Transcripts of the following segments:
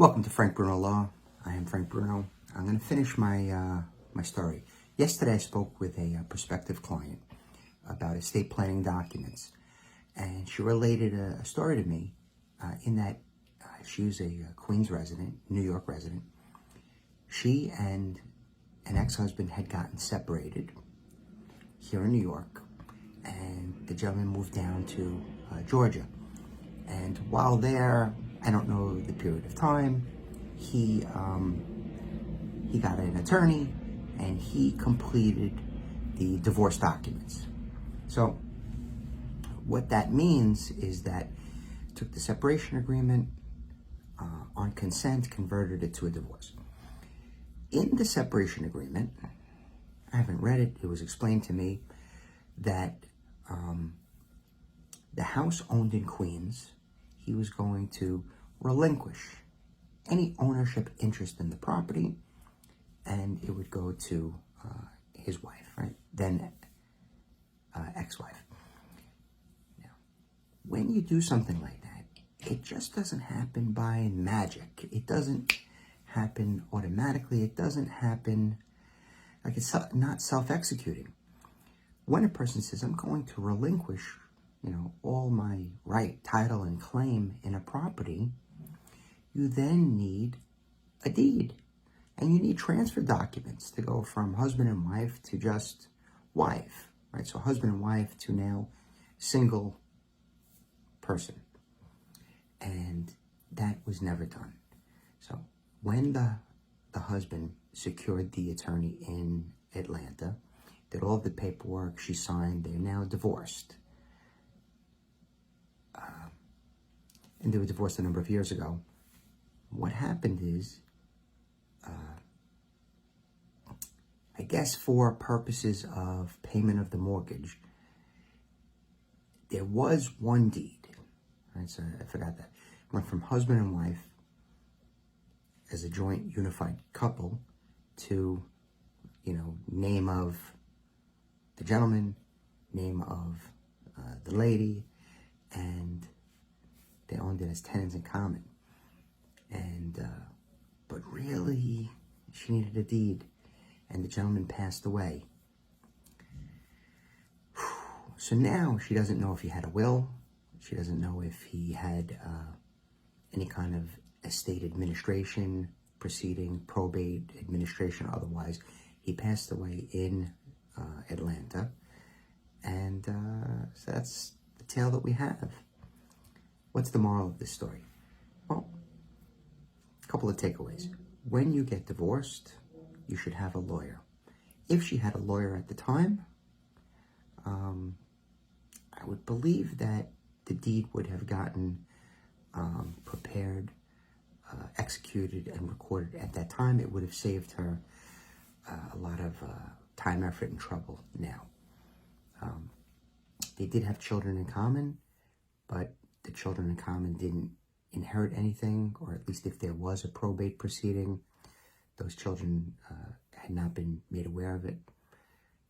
Welcome to Frank Bruno Law. I am Frank Bruno. I'm going to finish my story. Yesterday I spoke with a prospective client about estate planning documents, and she related a story to me in that she was a Queens resident, New York resident. She and an ex-husband had gotten separated here in New York, and the gentleman moved down to Georgia. And while there, I don't know the period of time, he got an attorney and he completed the divorce documents. So what that means is that took the separation agreement on consent, converted it to a divorce. In the separation agreement, I haven't read it, it was explained to me that the house owned in Queens, he was going to relinquish any ownership interest in the property, and it would go to his wife, right? Then ex-wife. Now, when you do something like that, it just doesn't happen by magic. It doesn't happen automatically. It doesn't happen like it's not self-executing. When a person says, I'm going to relinquish, all my right, title, and claim in a property, you then need a deed. And you need transfer documents to go from husband and wife to just wife, right? So husband and wife to now single person. And that was never done. So when the husband secured the attorney in Atlanta, did all the paperwork, she signed, they're now divorced. And they were divorced a number of years ago. What happened is, I guess for purposes of payment of the mortgage, there was one deed, right? So I forgot that. Went from husband and wife as a joint unified couple to, name of the gentleman, name of the lady, and they owned it as tenants in common. And, but really, she needed a deed, and the gentleman passed away. So now she doesn't know if he had a will. She doesn't know if he had any kind of estate administration proceeding, probate administration, otherwise. He passed away in Atlanta, and so that's the tale that we have. What's the moral of this story? Well, a couple of takeaways. When you get divorced, you should have a lawyer. If she had a lawyer at the time, I would believe that the deed would have gotten prepared, executed, and recorded at that time. It would have saved her a lot of time, effort, and trouble now. They did have children in common, but the children in common didn't inherit anything, or at least if there was a probate proceeding, those children had not been made aware of it.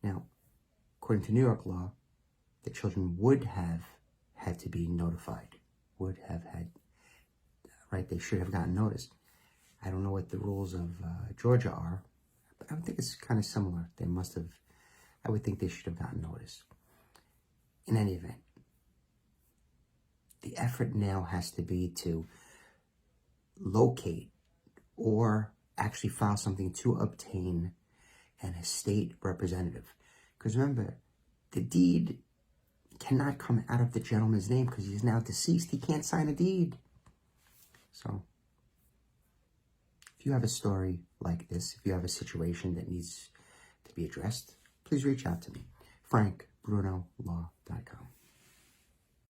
Now, according to New York law, the children would have had to be notified, would have had, right, they should have gotten notice. I don't know what the rules of Georgia are, but I would think it's kind of similar. They must have, I would think they should have gotten notice. In any event, the effort now has to be to locate or actually file something to obtain an estate representative. Because remember, the deed cannot come out of the gentleman's name because he's now deceased. He can't sign a deed. So if you have a story like this, if you have a situation that needs to be addressed, please reach out to me. FrankBrunoLaw.com.